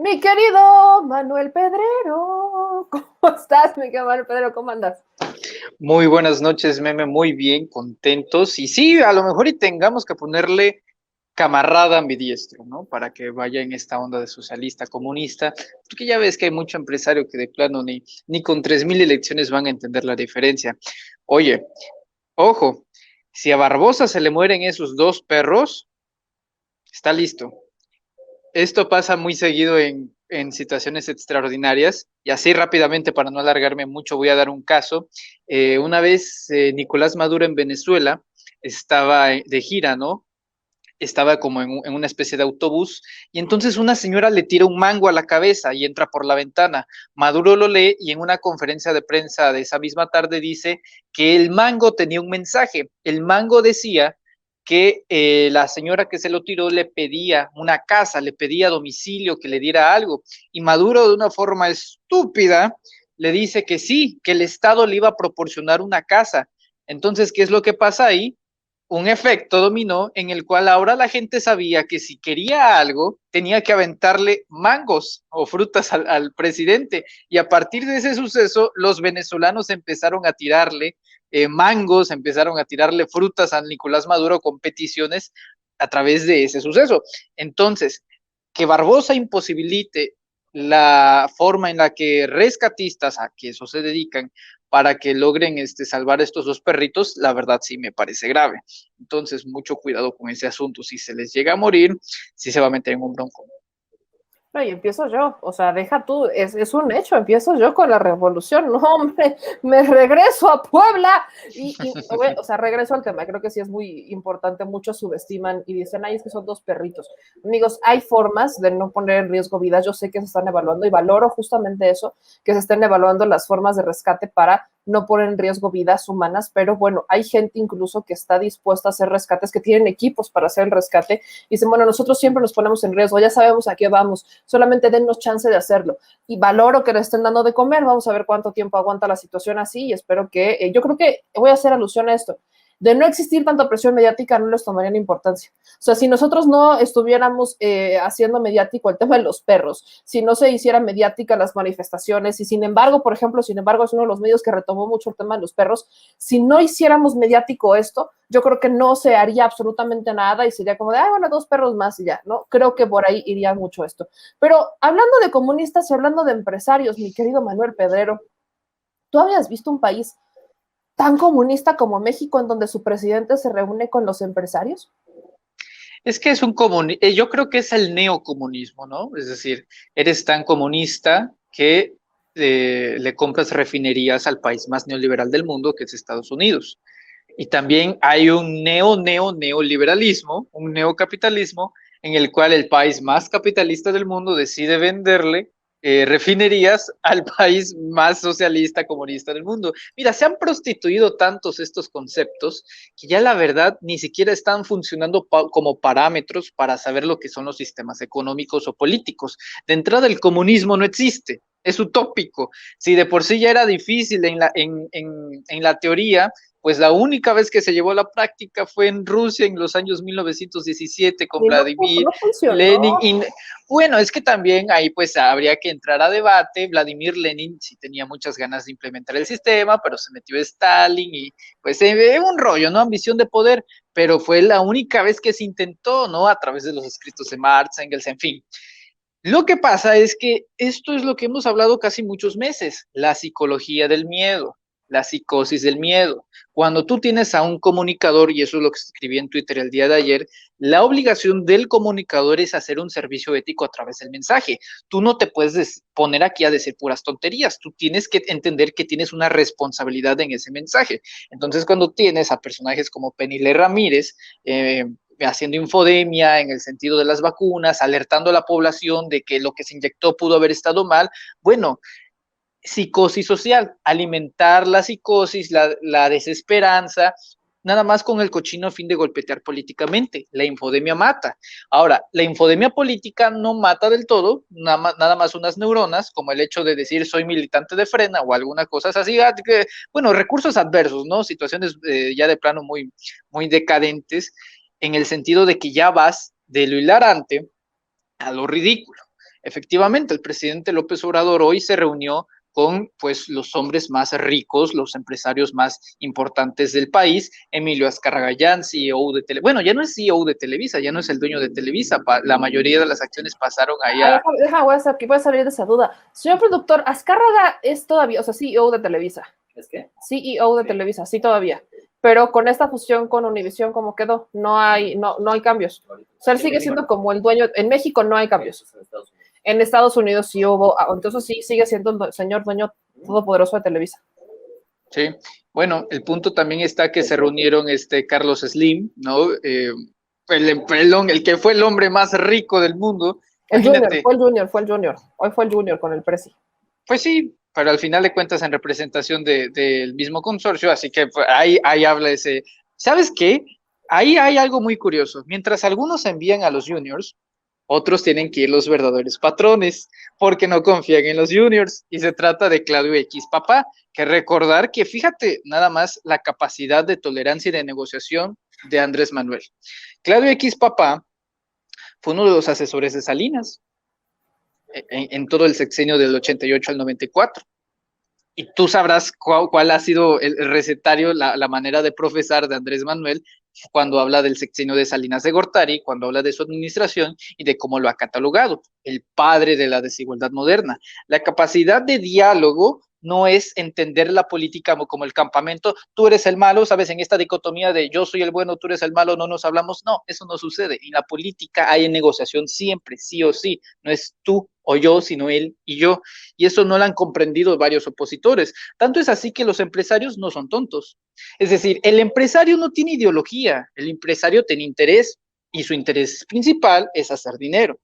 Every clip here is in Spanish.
Mi querido Manuel Pedrero, ¿cómo estás, mi querido Manuel Pedrero? ¿Cómo andas? Muy buenas noches, meme, muy bien, contentos. Y sí, a lo mejor y tengamos que ponerle camarada ambidiestro, ¿no? Para que vaya en esta onda de socialista, comunista, porque ya ves que hay mucho empresario que de plano ni con 3.000 elecciones van a entender la diferencia. Oye, ojo, si a Barbosa se le mueren esos dos perros, está listo. Esto pasa muy seguido en situaciones extraordinarias y así rápidamente, para no alargarme mucho, voy a dar un caso. Una vez Nicolás Maduro en Venezuela estaba de gira, ¿no? Estaba como en una especie de autobús y entonces una señora le tira un mango a la cabeza y entra por la ventana. Maduro lo lee y en una conferencia de prensa de esa misma tarde dice que el mango tenía un mensaje. El mango decía que la señora que se lo tiró le pedía una casa, le pedía domicilio, que le diera algo. Y Maduro, de una forma estúpida, le dice que sí, que el Estado le iba a proporcionar una casa. Entonces, ¿qué es lo que pasa ahí? Un efecto dominó en el cual ahora la gente sabía que si quería algo tenía que aventarle mangos o frutas al presidente, y a partir de ese suceso los venezolanos empezaron a tirarle mangos, empezaron a tirarle frutas a Nicolás Maduro con peticiones a través de ese suceso. Entonces, que Barbosa imposibilite la forma en la que rescatistas, a que eso se dedican, para que logren salvar estos dos perritos, la verdad sí me parece grave. Entonces, mucho cuidado con ese asunto. Si se les llega a morir, sí se va a meter en un bronco. No, y empiezo yo, o sea, deja tú, es un hecho, empiezo yo con la revolución, no, hombre, me regreso a Puebla o sea, regreso al tema, creo que sí es muy importante, muchos subestiman y dicen, ay, es que son dos perritos. Amigos, hay formas de no poner en riesgo vidas, yo sé que se están evaluando y valoro justamente eso, que se estén evaluando las formas de rescate para no poner en riesgo vidas humanas, pero bueno, hay gente incluso que está dispuesta a hacer rescates, que tienen equipos para hacer el rescate, y dicen, bueno, nosotros siempre nos ponemos en riesgo, ya sabemos a qué vamos, solamente dennos chance de hacerlo. Y valoro que le estén dando de comer, vamos a ver cuánto tiempo aguanta la situación así y espero que, yo creo que voy a hacer alusión a esto. De no existir tanta presión mediática, no les tomarían importancia. O sea, si nosotros no estuviéramos haciendo mediático el tema de los perros, si no se hiciera mediática las manifestaciones, y sin embargo, por ejemplo, sin embargo, es uno de los medios que retomó mucho el tema de los perros, si no hiciéramos mediático esto, yo creo que no se haría absolutamente nada y sería como de, ah, bueno, dos perros más y ya, ¿no? Creo que por ahí iría mucho esto. Pero hablando de comunistas y hablando de empresarios, mi querido Manuel Pedrero, ¿tú habías visto un país tan comunista como México en donde su presidente se reúne con los empresarios? Es que es un comunismo, yo creo que es el neocomunismo, ¿no? Es decir, eres tan comunista que le compras refinerías al país más neoliberal del mundo, que es Estados Unidos. Y también hay un neoliberalismo, un neocapitalismo, en el cual el país más capitalista del mundo decide venderle refinerías al país más socialista, comunista del mundo. Mira, se han prostituido tantos estos conceptos que ya la verdad ni siquiera están funcionando como parámetros para saber lo que son los sistemas económicos o políticos. De entrada, el comunismo no existe. Es utópico. Si de por sí ya era difícil en la teoría, pues la única vez que se llevó a la práctica fue en Rusia en los años 1917 con Y no, Vladimir no funcionó. Lenin. Y bueno, es que también ahí pues habría que entrar a debate. Vladimir Lenin sí tenía muchas ganas de implementar el sistema, pero se metió Stalin y pues un rollo, ¿no? Ambición de poder, pero fue la única vez que se intentó, ¿no? A través de los escritos de Marx, Engels, en fin. Lo que pasa es que esto es lo que hemos hablado casi muchos meses, la psicología del miedo, la psicosis del miedo. Cuando tú tienes a un comunicador, y eso es lo que escribí en Twitter el día de ayer, la obligación del comunicador es hacer un servicio ético a través del mensaje. Tú no te puedes poner aquí a decir puras tonterías, tú tienes que entender que tienes una responsabilidad en ese mensaje. Entonces, cuando tienes a personajes como Penile Ramírez, haciendo infodemia en el sentido de las vacunas, alertando a la población de que lo que se inyectó pudo haber estado mal. Bueno, psicosis social, alimentar la psicosis, la desesperanza, nada más con el cochino fin de golpetear políticamente. La infodemia mata. Ahora, la infodemia política no mata del todo, nada más unas neuronas, como el hecho de decir soy militante de Frena o alguna cosa así. Bueno, recursos adversos, ¿no? Situaciones ya de plano muy decadentes, en el sentido de que ya vas de lo hilarante a lo ridículo. efectivamente, el presidente López Obrador hoy se reunió con pues los hombres más ricos, los empresarios más importantes del país. Emilio Azcarra CEO de Televisa. Bueno, ya no es CEO de Televisa, ya no es el dueño de Televisa. La mayoría de las acciones pasaron ahí a... Voy a salir de esa duda. Señor productor, Azcárraga es todavía, o sea, CEO de Televisa. ¿Es qué? CEO de Televisa, sí, todavía. Pero con esta fusión con Univisión, ¿cómo quedó? No hay cambios. O sea, él sigue siendo como el dueño. En México no hay cambios. En Estados Unidos sí hubo, entonces sí sigue siendo el señor dueño todopoderoso de Televisa. Sí, bueno, el punto también está que se reunieron Carlos Slim, ¿no? El que fue el hombre más rico del mundo. El Junior, fue el Junior. Hoy fue el Junior con el Presi. Pues sí, pero al final de cuentas en representación del mismo consorcio, así que pues, ahí habla ese. ¿Sabes qué? Ahí hay algo muy curioso. Mientras algunos envían a los juniors, otros tienen que ir los verdaderos patrones, porque no confían en los juniors. Y se trata de Claudio X Papá, que recordar que fíjate nada más la capacidad de tolerancia y de negociación de Andrés Manuel. Claudio X Papá fue uno de los asesores de Salinas en todo el sexenio del 88 al 94. Y tú sabrás cuál ha sido el recetario, la manera de profesar de Andrés Manuel cuando habla del sexenio de Salinas de Gortari, cuando habla de su administración y de cómo lo ha catalogado, el padre de la desigualdad moderna. La capacidad de diálogo no es entender la política como el campamento, tú eres el malo, sabes, en esta dicotomía de yo soy el bueno, tú eres el malo, no nos hablamos, no, eso no sucede. En la política hay negociación siempre, sí o sí, no es tú o yo, sino él y yo, y eso no lo han comprendido varios opositores. Tanto es así que los empresarios no son tontos. Es decir, el empresario no tiene ideología, el empresario tiene interés, y su interés principal es hacer dinero.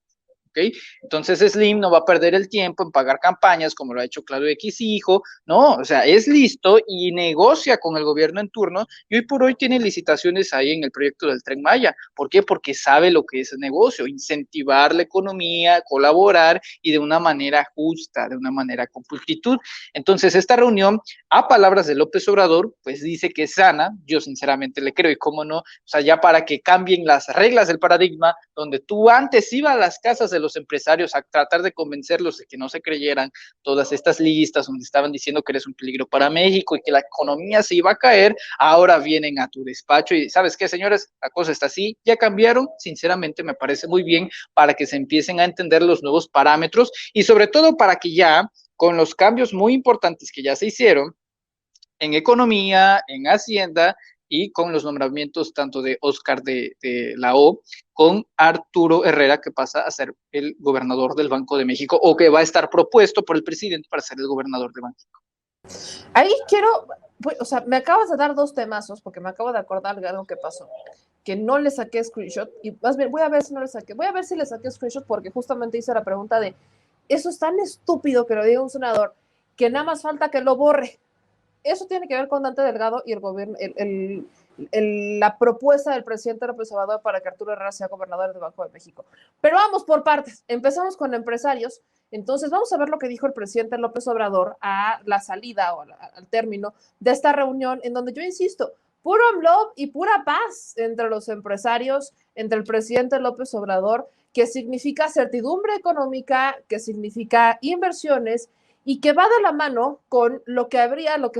¿Okay? Entonces Slim no va a perder el tiempo en pagar campañas como lo ha hecho Claudio X Hijo, no, o sea, es listo y negocia con el gobierno en turno y hoy por hoy tiene licitaciones ahí en el proyecto del Tren Maya. ¿Por qué? Porque sabe lo que es el negocio, incentivar la economía, colaborar y de una manera justa, de una manera con pulcritud. Entonces esta reunión, a palabras de López Obrador, pues dice que es sana, yo sinceramente le creo y cómo no, o sea, ya para que cambien las reglas del paradigma, donde tú antes ibas a las casas de los empresarios a tratar de convencerlos de que no se creyeran todas estas listas donde estaban diciendo que eres un peligro para México y que la economía se iba a caer, ahora vienen a tu despacho y ¿sabes qué, señores? La cosa está así, ya cambiaron, sinceramente me parece muy bien para que se empiecen a entender los nuevos parámetros y sobre todo para que ya con los cambios muy importantes que ya se hicieron en economía, en hacienda y con los nombramientos tanto de Oscar de la O, con Arturo Herrera, que pasa a ser el gobernador del Banco de México, o que va a estar propuesto por el presidente para ser el gobernador de México. Ahí quiero, o sea, me acabas de dar dos temazos, porque me acabo de acordar de algo que pasó, que no le saqué screenshot, y más bien voy a ver si no le saqué, voy a ver si le saqué screenshot, porque justamente hice la pregunta de, eso es tan estúpido que lo diga un senador, que nada más falta que lo borre. Eso tiene que ver con Dante Delgado y el gobierno, la propuesta del presidente López Obrador para que Arturo Herrera sea gobernador del Banco de México. Pero vamos por partes. Empezamos con empresarios. Entonces vamos a ver lo que dijo el presidente López Obrador a la salida o al término de esta reunión, en donde yo insisto, puro love y pura paz entre los empresarios, entre el presidente López Obrador, que significa certidumbre económica, que significa inversiones, y que va de la mano con lo que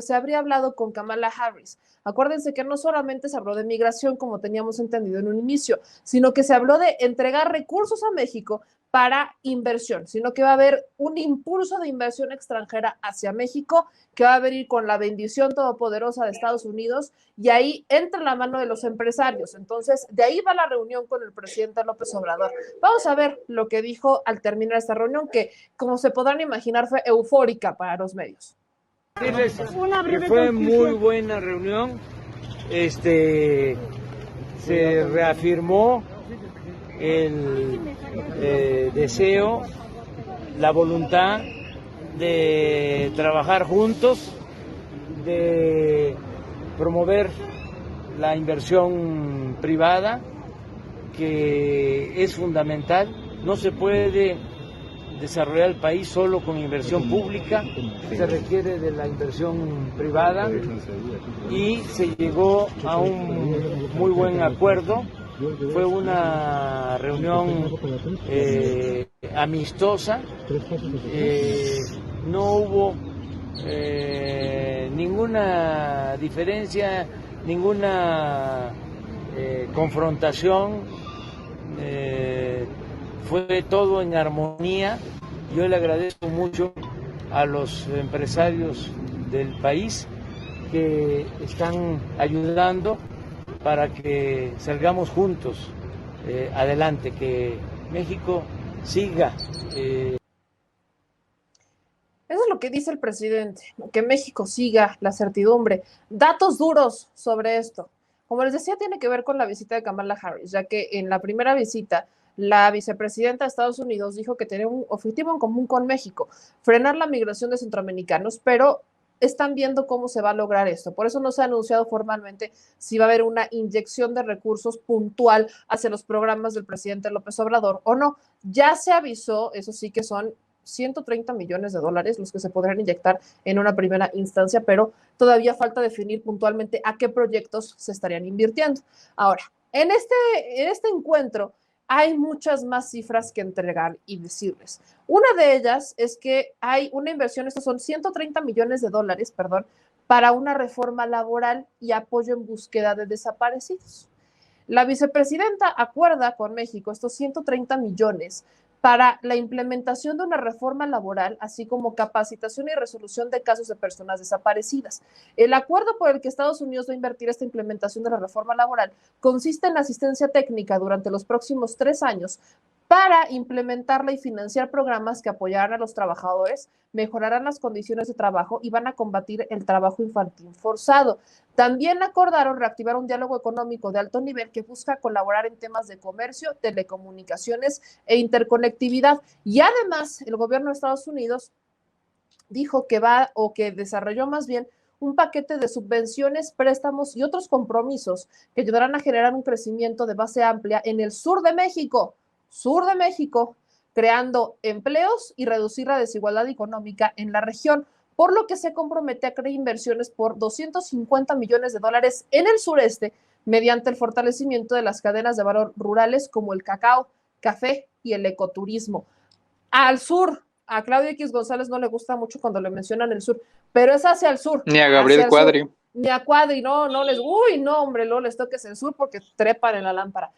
se habría hablado con Kamala Harris. Acuérdense que no solamente se habló de migración, como teníamos entendido en un inicio, sino que se habló de entregar recursos a México para inversión, sino que va a haber un impulso de inversión extranjera hacia México, que va a venir con la bendición todopoderosa de Estados Unidos, y ahí entra la mano de los empresarios. Entonces, de ahí va la reunión con el presidente López Obrador. Vamos a ver lo que dijo al terminar esta reunión, que, como se podrán imaginar, fue eufórica para los medios. Que fue muy buena reunión, se reafirmó el deseo, la voluntad de trabajar juntos, de promover la inversión privada, que es fundamental. No se puede desarrollar el país solo con inversión pública, se requiere de la inversión privada y se llegó a un muy buen acuerdo. Fue una reunión amistosa, no hubo ninguna diferencia, ninguna confrontación, fue todo en armonía. Yo le agradezco mucho a los empresarios del país que están ayudando para que salgamos juntos adelante, que México siga. Eso es lo que dice el presidente, que México siga la certidumbre. Datos duros sobre esto. Como les decía, tiene que ver con la visita de Kamala Harris, ya que en la primera visita, la vicepresidenta de Estados Unidos dijo que tenía un objetivo en común con México, frenar la migración de centroamericanos, pero están viendo cómo se va a lograr esto. Por eso no se ha anunciado formalmente si va a haber una inyección de recursos puntual hacia los programas del presidente López Obrador o no. Ya se avisó, eso sí, que son 130 millones de dólares los que se podrán inyectar en una primera instancia, pero todavía falta definir puntualmente a qué proyectos se estarían invirtiendo. Ahora, en este encuentro hay muchas más cifras que entregar y decirles. Una de ellas es que hay una inversión, estos son 130 millones de dólares, perdón, para una reforma laboral y apoyo en búsqueda de desaparecidos. La vicepresidenta acuerda con México estos 130 millones para la implementación de una reforma laboral, así como capacitación y resolución de casos de personas desaparecidas. El acuerdo por el que Estados Unidos va a invertir esta implementación de la reforma laboral consiste en asistencia técnica durante los próximos 3 años para implementarla y financiar programas que apoyarán a los trabajadores, mejorarán las condiciones de trabajo y van a combatir el trabajo infantil forzado. También acordaron reactivar un diálogo económico de alto nivel que busca colaborar en temas de comercio, telecomunicaciones e interconectividad. Y además, el gobierno de Estados Unidos dijo que va, o que desarrolló más bien, un paquete de subvenciones, préstamos y otros compromisos que ayudarán a generar un crecimiento de base amplia en el sur de México, creando empleos y reducir la desigualdad económica en la región, por lo que se compromete a crear inversiones por 250 millones de dólares en el sureste mediante el fortalecimiento de las cadenas de valor rurales como el cacao, café y el ecoturismo. Al sur, a Claudio X González no le gusta mucho cuando le mencionan el sur, pero es hacia el sur. Ni a Gabriel Cuadri. Ni a Cuadri, no les, hombre, no les toques el sur porque trepan en la lámpara.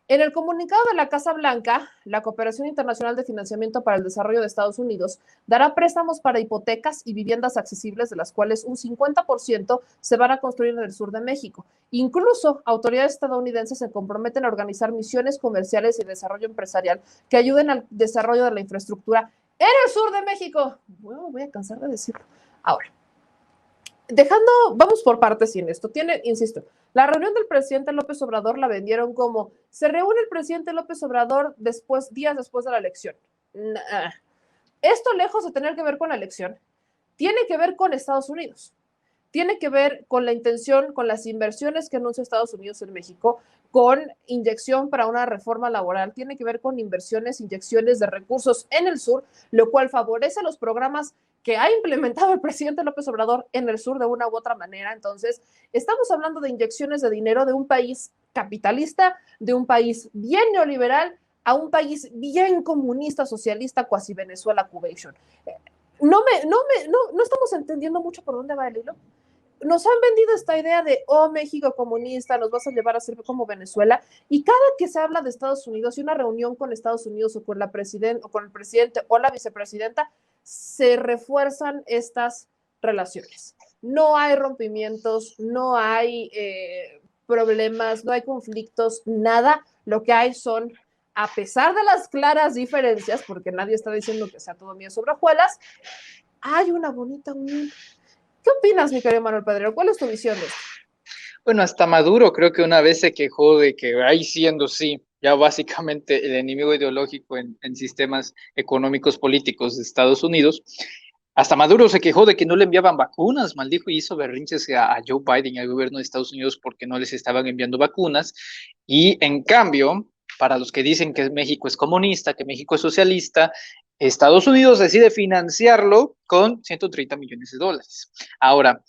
En el comunicado de la Casa Blanca, la Cooperación Internacional de Financiamiento para el Desarrollo de Estados Unidos dará préstamos para hipotecas y viviendas accesibles, de las cuales un 50% se van a construir en el sur de México. Incluso autoridades estadounidenses se comprometen a organizar misiones comerciales y desarrollo empresarial que ayuden al desarrollo de la infraestructura en el sur de México. Bueno, voy a cansar de decirlo. Ahora, vamos por partes en esto. Insisto, la reunión del presidente López Obrador la vendieron como se reúne el presidente López Obrador días después de la elección. Esto, lejos de tener que ver con la elección, tiene que ver con Estados Unidos. Tiene que ver con la intención, con las inversiones que anuncia Estados Unidos en México, con inyección para una reforma laboral, tiene que ver con inyecciones de recursos en el sur, lo cual favorece los programas que ha implementado el presidente López Obrador en el sur de una u otra manera. Entonces, estamos hablando de inyecciones de dinero de un país capitalista, de un país bien neoliberal, a un país bien comunista, socialista, cuasi Venezuela Cubation. No estamos entendiendo mucho por dónde va el hilo. Nos han vendido esta idea de, México comunista, nos vas a llevar a ser como Venezuela, y cada que se habla de Estados Unidos y una reunión con Estados Unidos o con el presidente o la vicepresidenta, se refuerzan estas relaciones. No hay rompimientos, no hay problemas, no hay conflictos, nada. Lo que hay son, a pesar de las claras diferencias, porque nadie está diciendo que sea todo miel sobre hojuelas, hay una bonita unión. ¿Qué opinas, mi querido Manuel Pedrero? ¿Cuál es tu visión de esto? Bueno, hasta Maduro creo que una vez se quejó de que ahí siendo sí, ya básicamente el enemigo ideológico en sistemas económicos políticos de Estados Unidos. Hasta Maduro se quejó de que no le enviaban vacunas, maldijo, y hizo berrinches a Joe Biden y al gobierno de Estados Unidos porque no les estaban enviando vacunas. Y en cambio, para los que dicen que México es comunista, que México es socialista, Estados Unidos decide financiarlo con 130 millones de dólares. Ahora,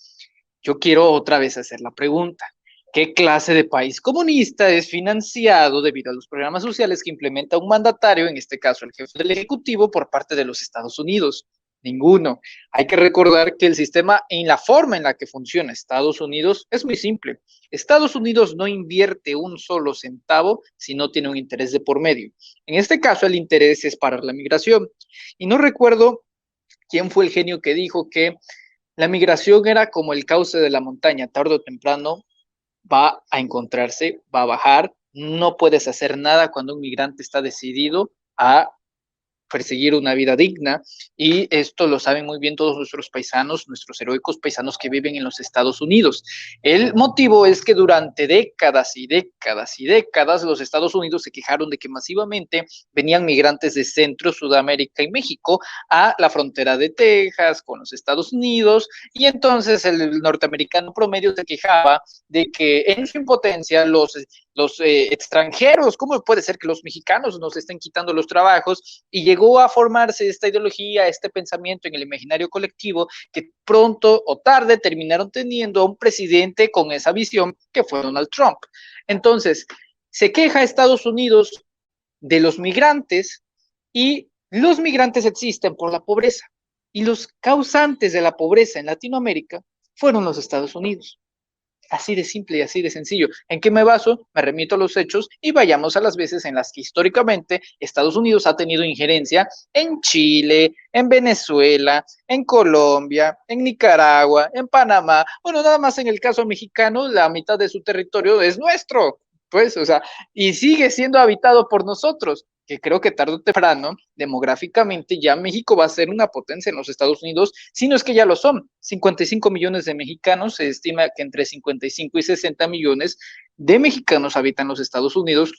yo quiero otra vez hacer la pregunta. ¿Qué clase de país comunista es financiado debido a los programas sociales que implementa un mandatario, en este caso el jefe del Ejecutivo, por parte de los Estados Unidos? Ninguno. Hay que recordar que el sistema, en la forma en la que funciona Estados Unidos, es muy simple. Estados Unidos no invierte un solo centavo si no tiene un interés de por medio. En este caso, el interés es para la migración. Y no recuerdo quién fue el genio que dijo que la migración era como el cauce de la montaña, tarde o temprano va a encontrarse, va a bajar, no puedes hacer nada cuando un migrante está decidido a perseguir una vida digna, y esto lo saben muy bien todos nuestros paisanos, nuestros heroicos paisanos que viven en los Estados Unidos. El motivo es que durante décadas y décadas y décadas los Estados Unidos se quejaron de que masivamente venían migrantes de Centro, Sudamérica y México a la frontera de Texas con los Estados Unidos, y entonces el norteamericano promedio se quejaba de que en su impotencia los extranjeros, ¿cómo puede ser que los mexicanos nos estén quitando los trabajos? Y llegó a formarse esta ideología, este pensamiento en el imaginario colectivo, que pronto o tarde terminaron teniendo a un presidente con esa visión, que fue Donald Trump. Entonces, se queja Estados Unidos de los migrantes, y los migrantes existen por la pobreza, y los causantes de la pobreza en Latinoamérica fueron los Estados Unidos. Así de simple y así de sencillo. ¿En qué me baso? Me remito a los hechos y vayamos a las veces en las que históricamente Estados Unidos ha tenido injerencia en Chile, en Venezuela, en Colombia, en Nicaragua, en Panamá. Bueno, nada más en el caso mexicano, la mitad de su territorio es nuestro, pues, o sea, y sigue siendo habitado por nosotros, que creo que tarde o temprano, demográficamente, ya México va a ser una potencia en los Estados Unidos, si no es que ya lo son. 55 millones de mexicanos, se estima que entre 55 y 60 millones de mexicanos habitan los Estados Unidos.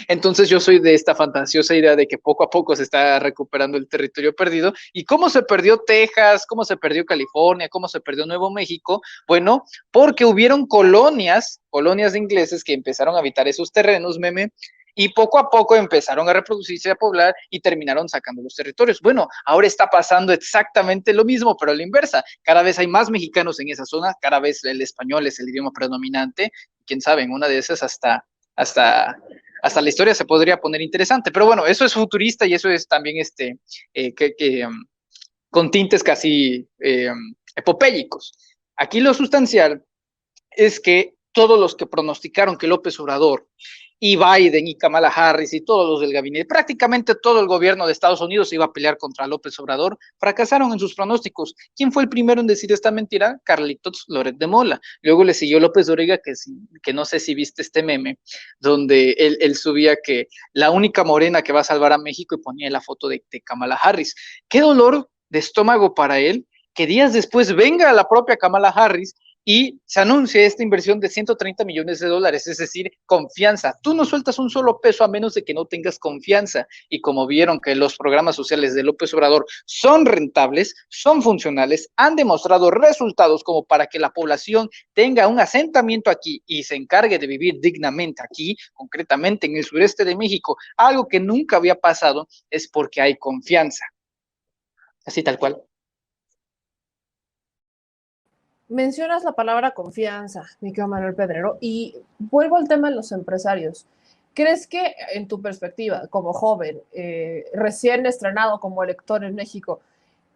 Entonces yo soy de esta fantasiosa idea de que poco a poco se está recuperando el territorio perdido. ¿Y cómo se perdió Texas? ¿Cómo se perdió California? ¿Cómo se perdió Nuevo México? Bueno, porque hubieron colonias de ingleses que empezaron a habitar esos terrenos, meme, y poco a poco empezaron a reproducirse, a poblar, y terminaron sacando los territorios. Bueno, ahora está pasando exactamente lo mismo, pero a la inversa. Cada vez hay más mexicanos en esa zona, cada vez el español es el idioma predominante. Quién sabe, en una de esas hasta la historia se podría poner interesante. Pero bueno, eso es futurista, y eso es también con tintes casi epopélicos. Aquí lo sustancial es que todos los que pronosticaron que López Obrador y Biden y Kamala Harris y todos los del gabinete, prácticamente todo el gobierno de Estados Unidos iba a pelear contra López Obrador, fracasaron en sus pronósticos. ¿Quién fue el primero en decir esta mentira? Carlitos Loret de Mola. Luego le siguió López Dóriga, que no sé si viste este meme, donde él subía que la única morena que va a salvar a México, y ponía la foto de Kamala Harris. Qué dolor de estómago para él que días después venga la propia Kamala Harris y se anuncia esta inversión de 130 millones de dólares, es decir, confianza. Tú no sueltas un solo peso a menos de que no tengas confianza. Y como vieron que los programas sociales de López Obrador son rentables, son funcionales, han demostrado resultados como para que la población tenga un asentamiento aquí y se encargue de vivir dignamente aquí, concretamente en el sureste de México, algo que nunca había pasado, es porque hay confianza. Así tal cual. Mencionas la palabra confianza, mi querido Manuel Pedrero, y vuelvo al tema de los empresarios. ¿Crees que, en tu perspectiva, como joven, recién estrenado como elector en México,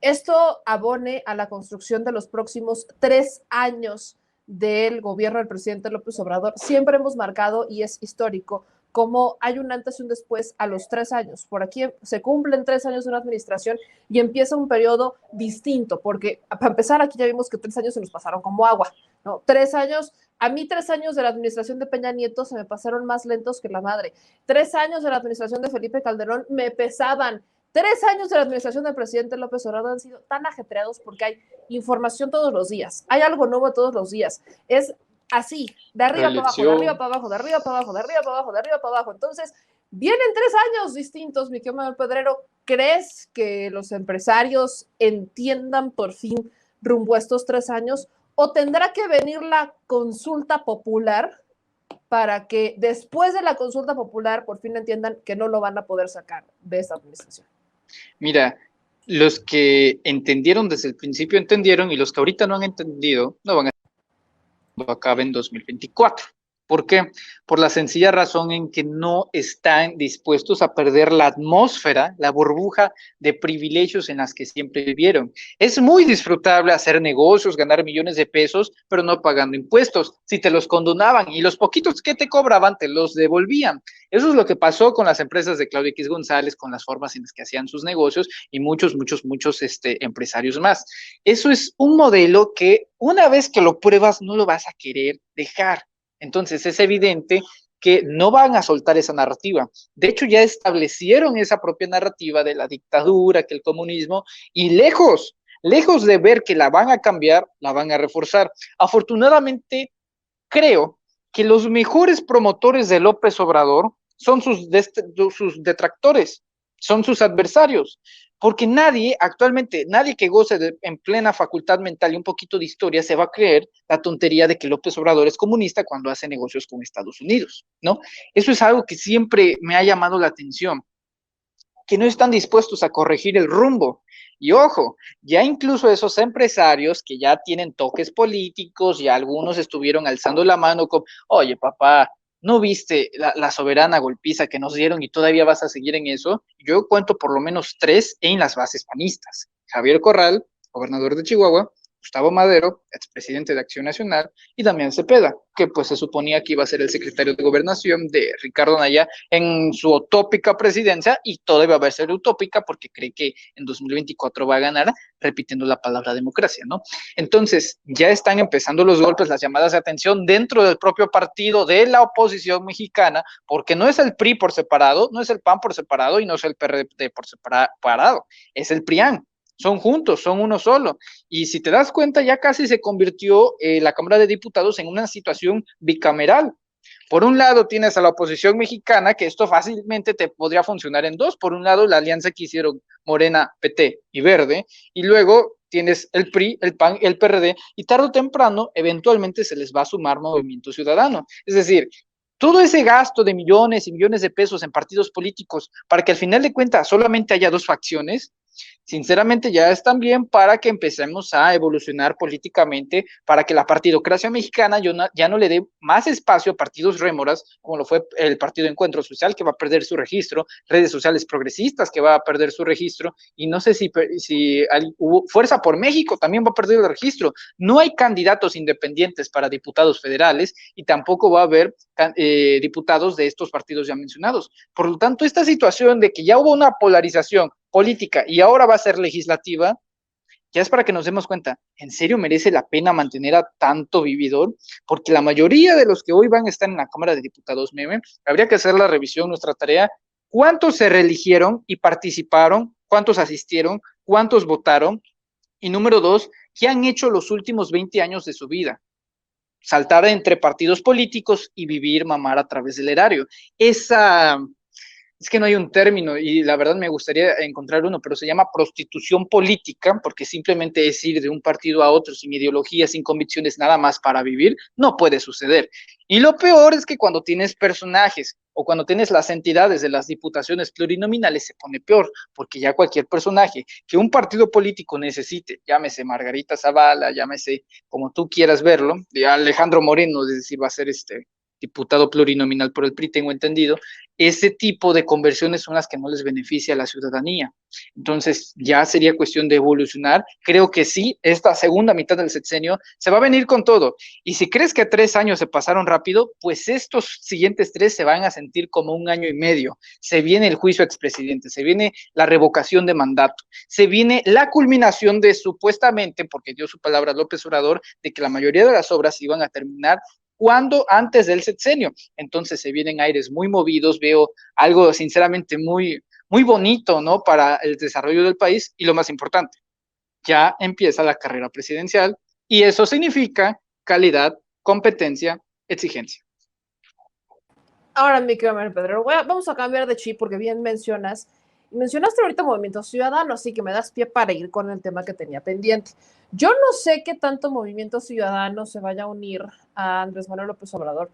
esto abone a la construcción de los próximos 3 años del gobierno del presidente López Obrador? Siempre hemos marcado, y es histórico, como hay un antes y un después a los 3 años. Por aquí se cumplen 3 años de una administración y empieza un periodo distinto, porque para empezar aquí ya vimos que 3 años se nos pasaron como agua, ¿no? 3 años, a mí 3 años de la administración de Peña Nieto se me pasaron más lentos que la madre. 3 años de la administración de Felipe Calderón me pesaban. 3 años de la administración del presidente López Obrador han sido tan ajetreados porque hay información todos los días, hay algo nuevo todos los días. Es así, de arriba para abajo, de arriba para abajo, de arriba para abajo, de arriba para abajo, de arriba para abajo. Entonces, vienen 3 años distintos, mi querido Manuel Pedrero. ¿Crees que los empresarios entiendan por fin rumbo a estos 3 años? ¿O tendrá que venir la consulta popular para que después de la consulta popular por fin entiendan que no lo van a poder sacar de esta administración? Mira, los que entendieron desde el principio entendieron, y los que ahorita no han entendido no van a acabe en 2024. ¿Por qué? Por la sencilla razón en que no están dispuestos a perder la atmósfera, la burbuja de privilegios en las que siempre vivieron. Es muy disfrutable hacer negocios, ganar millones de pesos, pero no pagando impuestos. Si te los condonaban y los poquitos que te cobraban, te los devolvían. Eso es lo que pasó con las empresas de Claudio X González, con las formas en las que hacían sus negocios y muchos empresarios más. Eso es un modelo que una vez que lo pruebas no lo vas a querer dejar. Entonces es evidente que no van a soltar esa narrativa. De hecho, ya establecieron esa propia narrativa de la dictadura, que el comunismo, y lejos de ver que la van a cambiar, la van a reforzar. Afortunadamente, creo que los mejores promotores de López Obrador son sus detractores, son sus adversarios, porque actualmente, nadie que goce en plena facultad mental y un poquito de historia se va a creer la tontería de que López Obrador es comunista cuando hace negocios con Estados Unidos, ¿no? Eso es algo que siempre me ha llamado la atención, que no están dispuestos a corregir el rumbo. Y ojo, ya incluso esos empresarios que ya tienen toques políticos, ya algunos estuvieron alzando la mano con, oye papá, ¿no viste la soberana golpiza que nos dieron y todavía vas a seguir en eso? Yo cuento por lo menos 3 en las bases panistas. Javier Corral, gobernador de Chihuahua, Gustavo Madero, expresidente de Acción Nacional, y Damián Cepeda, que pues se suponía que iba a ser el secretario de Gobernación de Ricardo Anaya en su utópica presidencia, y todavía va a ser utópica porque cree que en 2024 va a ganar repitiendo la palabra democracia, ¿no? Entonces, ya están empezando los golpes, las llamadas de atención dentro del propio partido de la oposición mexicana, porque no es el PRI por separado, no es el PAN por separado y no es el PRD por separado, es el PRIAN. Son juntos, son uno solo. Y si te das cuenta, ya casi se convirtió la Cámara de Diputados en una situación bicameral. Por un lado tienes a la oposición mexicana, que esto fácilmente te podría funcionar en dos. Por un lado, la alianza que hicieron Morena, PT y Verde, y luego tienes el PRI, el PAN, el PRD, y tarde o temprano, eventualmente se les va a sumar Movimiento Ciudadano. Es decir, todo ese gasto de millones y millones de pesos en partidos políticos para que al final de cuentas solamente haya 2 facciones, sinceramente ya es también para que empecemos a evolucionar políticamente, para que la partidocracia mexicana ya no le dé más espacio a partidos rémoras, como lo fue el Partido Encuentro Social, que va a perder su registro, redes sociales progresistas, que va a perder su registro, y no sé si Fuerza por México también va a perder el registro. No hay candidatos independientes para diputados federales y tampoco va a haber diputados de estos partidos ya mencionados. Por lo tanto, esta situación de que ya hubo una polarización política y ahora va a ser legislativa, ya es para que nos demos cuenta, ¿en serio merece la pena mantener a tanto vividor? Porque la mayoría de los que hoy van a estar en la Cámara de Diputados, Meme, habría que hacer la revisión, nuestra tarea, ¿cuántos se reeligieron y participaron? ¿Cuántos asistieron? ¿Cuántos votaron? Y número 2, ¿qué han hecho los últimos 20 años de su vida? Saltar entre partidos políticos y vivir, mamar a través del erario. Es que no hay un término y la verdad me gustaría encontrar uno, pero se llama prostitución política, porque simplemente es ir de un partido a otro sin ideología, sin convicciones, nada más para vivir, no puede suceder. Y lo peor es que cuando tienes personajes o cuando tienes las entidades de las diputaciones plurinominales se pone peor, porque ya cualquier personaje que un partido político necesite, llámese Margarita Zavala, llámese como tú quieras verlo, Alejandro Moreno, es decir, va a ser diputado plurinominal por el PRI, tengo entendido, ese tipo de conversiones son las que no les beneficia a la ciudadanía. Entonces, ya sería cuestión de evolucionar. Creo que sí, esta segunda mitad del sexenio se va a venir con todo. Y si crees que 3 años se pasaron rápido, pues estos siguientes 3 se van a sentir como 1 año y medio. Se viene el juicio a expresidente, se viene la revocación de mandato, se viene la culminación de supuestamente, porque dio su palabra López Obrador, de que la mayoría de las obras iban a terminar cuando antes del sexenio. Entonces se vienen aires muy movidos, veo algo sinceramente muy, muy bonito, ¿no? Para el desarrollo del país y lo más importante, ya empieza la carrera presidencial y eso significa calidad, competencia, exigencia. Ahora, mi querido Manuel Pedrero, vamos a cambiar de chip porque bien mencionaste ahorita Movimiento Ciudadano, así que me das pie para ir con el tema que tenía pendiente. Yo no sé qué tanto Movimiento Ciudadano se vaya a unir a Andrés Manuel López Obrador.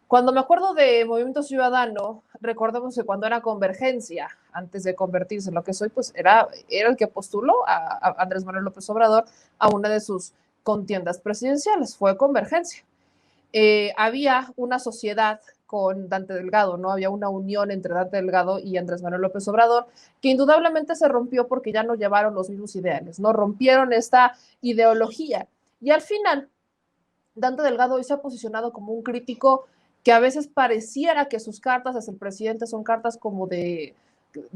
Cuando me acuerdo de Movimiento Ciudadano, recordemos que cuando era Convergencia, antes de convertirse en lo que soy, pues era el que postuló a Andrés Manuel López Obrador a una de sus contiendas presidenciales, fue Convergencia. Había una sociedad con Dante Delgado, ¿no? Había una unión entre Dante Delgado y Andrés Manuel López Obrador, que indudablemente se rompió porque ya no llevaron los mismos ideales, ¿no? Rompieron esta ideología. Y al final, Dante Delgado hoy se ha posicionado como un crítico que a veces pareciera que sus cartas hacia el presidente son cartas como de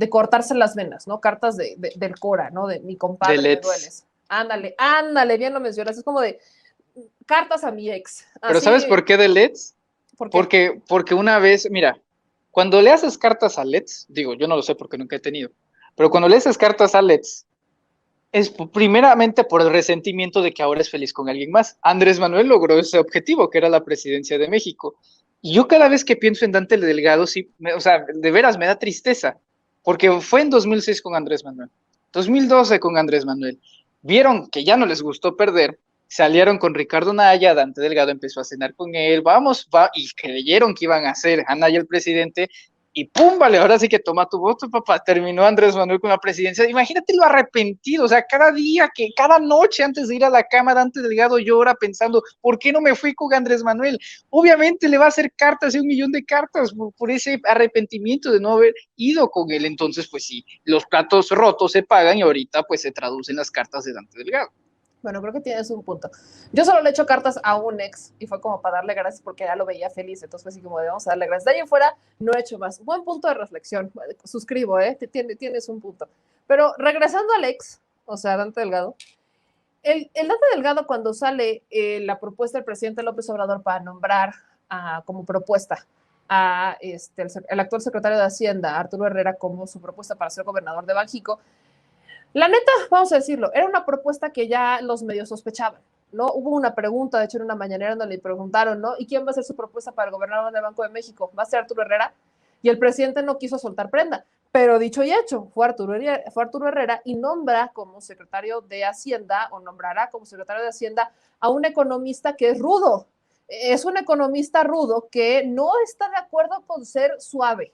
cortarse las venas, ¿no? Cartas del Cora, ¿no? De mi compadre, me dueles. Ándale, bien lo mencionas. Es como de cartas a mi ex. Pero ¿sabes por qué de LEDs? ¿Por qué? Porque una vez, mira, cuando le haces cartas a LEDs, digo, yo no lo sé porque nunca he tenido, pero cuando le haces cartas a LEDs, es primeramente por el resentimiento de que ahora es feliz con alguien más. Andrés Manuel logró ese objetivo, que era la presidencia de México. Y yo cada vez que pienso en Dante Delgado, sí, o sea, de veras me da tristeza, porque fue en 2006 con Andrés Manuel, 2012 con Andrés Manuel. Vieron que ya no les gustó perder, salieron con Ricardo Naya, Dante Delgado empezó a cenar con él, y creyeron que iban a hacer a Naya el presidente, y pum, vale, ahora sí que toma tu voto, papá. Terminó Andrés Manuel con la presidencia. Imagínate lo arrepentido, o sea, cada noche antes de ir a la cama, Dante Delgado llora pensando, ¿por qué no me fui con Andrés Manuel? Obviamente le va a hacer cartas, 1,000,000 de cartas, por ese arrepentimiento de no haber ido con él. Entonces, pues sí, los platos rotos se pagan y ahorita pues se traducen las cartas de Dante Delgado. Bueno, creo que tienes un punto. Yo solo le he hecho cartas a un ex y fue como para darle gracias porque ya lo veía feliz, entonces fue así como de vamos a darle gracias. De ahí en fuera no he hecho más. Buen punto de reflexión, suscribo, tienes un punto. Pero regresando al ex, o sea, Dante Delgado, el Dante Delgado cuando sale la propuesta del presidente López Obrador para nombrar como propuesta a el actual secretario de Hacienda, Arturo Herrera, como su propuesta para ser gobernador de Banjico, la neta, vamos a decirlo, era una propuesta que ya los medios sospechaban, ¿no? Hubo una pregunta, de hecho, en una mañanera donde le preguntaron, ¿no? ¿Y quién va a ser su propuesta para el gobernador del Banco de México? ¿Va a ser Arturo Herrera? Y el presidente no quiso soltar prenda, pero dicho y hecho, fue Arturo Herrera y nombra como secretario de Hacienda, o nombrará como secretario de Hacienda a un economista que es rudo. Es un economista rudo que no está de acuerdo con ser suave.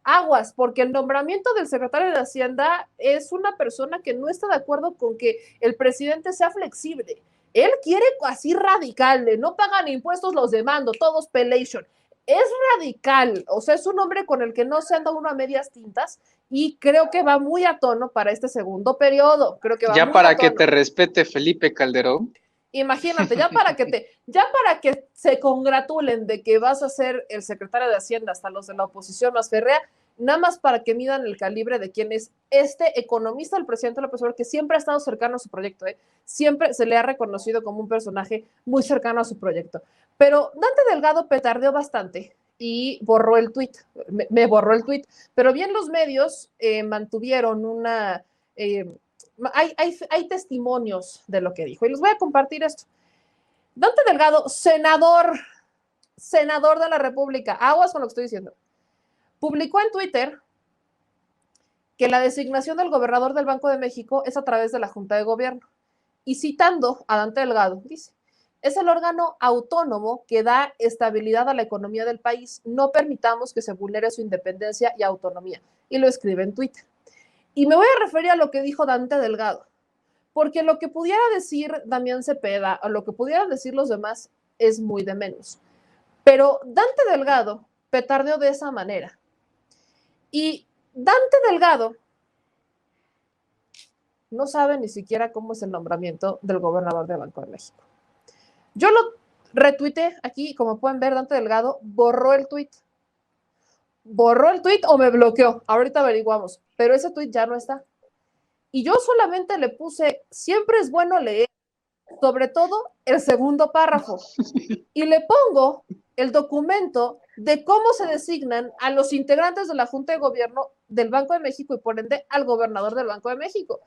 Aguas, porque el nombramiento del secretario de Hacienda es una persona que no está de acuerdo con que el presidente sea flexible. Él quiere así radical, de no pagan impuestos, los demando, todos pelation. Es radical, o sea, es un hombre con el que no se anda uno a medias tintas y creo que va muy a tono para este segundo periodo. Creo que va ya muy para a tono. Que te respete Felipe Calderón. Imagínate, ya para que se congratulen de que vas a ser el secretario de Hacienda, hasta los de la oposición más férrea, nada más para que midan el calibre de quién es este economista del presidente López Obrador, que siempre ha estado cercano a su proyecto, siempre se le ha reconocido como un personaje muy cercano a su proyecto. Pero Dante Delgado petardeó bastante y borró el tuit, me borró el tuit, pero bien los medios mantuvieron una... hay testimonios de lo que dijo y les voy a compartir esto. Dante Delgado, senador de la República, aguas con lo que estoy diciendo, publicó en Twitter que la designación del gobernador del Banco de México es a través de la Junta de Gobierno. Y citando a Dante Delgado, dice, es el órgano autónomo que da estabilidad a la economía del país. No permitamos que se vulnere su independencia y autonomía. Y lo escribe en Twitter. Y me voy a referir a lo que dijo Dante Delgado, porque lo que pudiera decir Damián Cepeda o lo que pudieran decir los demás es muy de menos. Pero Dante Delgado petardeó de esa manera. Y Dante Delgado no sabe ni siquiera cómo es el nombramiento del gobernador de Banco de México. Yo lo retuiteé aquí, como pueden ver, Dante Delgado borró el tuit o me bloqueó. Ahorita averiguamos, pero ese tuit ya no está. Y yo solamente le puse, siempre es bueno leer, sobre todo el segundo párrafo. Y le pongo el documento de cómo se designan a los integrantes de la Junta de Gobierno del Banco de México y por ende al gobernador del Banco de México.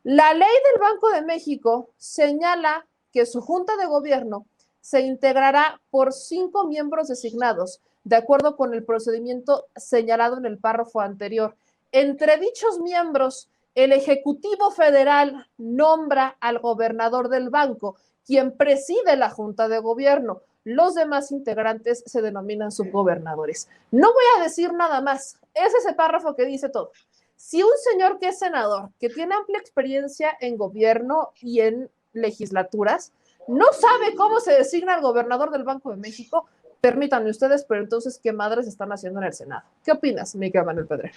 La ley del Banco de México señala que su Junta de Gobierno se integrará por 5 miembros designados, de acuerdo con el procedimiento señalado en el párrafo anterior. Entre dichos miembros, el Ejecutivo Federal nombra al gobernador del banco, quien preside la Junta de Gobierno. Los demás integrantes se denominan subgobernadores. No voy a decir nada más. Es ese párrafo que dice todo. Si un señor que es senador, que tiene amplia experiencia en gobierno y en legislaturas, no sabe cómo se designa el gobernador del Banco de México. Permítanme ustedes, pero entonces, ¿qué madres están haciendo en el Senado? ¿Qué opinas, Miguel Manuel Pedrero?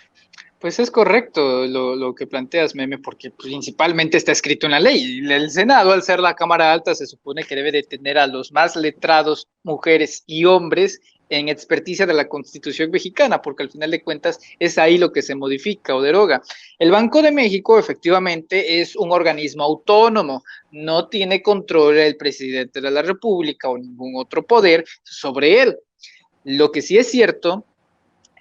Pues es correcto lo que planteas, Meme, porque principalmente está escrito en la ley. El Senado, al ser la Cámara Alta, se supone que debe de tener a los más letrados, mujeres y hombres, en experticia de la Constitución mexicana, porque al final de cuentas es ahí lo que se modifica o deroga. El Banco de México efectivamente es un organismo autónomo, no tiene control el presidente de la República o ningún otro poder sobre él. Lo que sí es cierto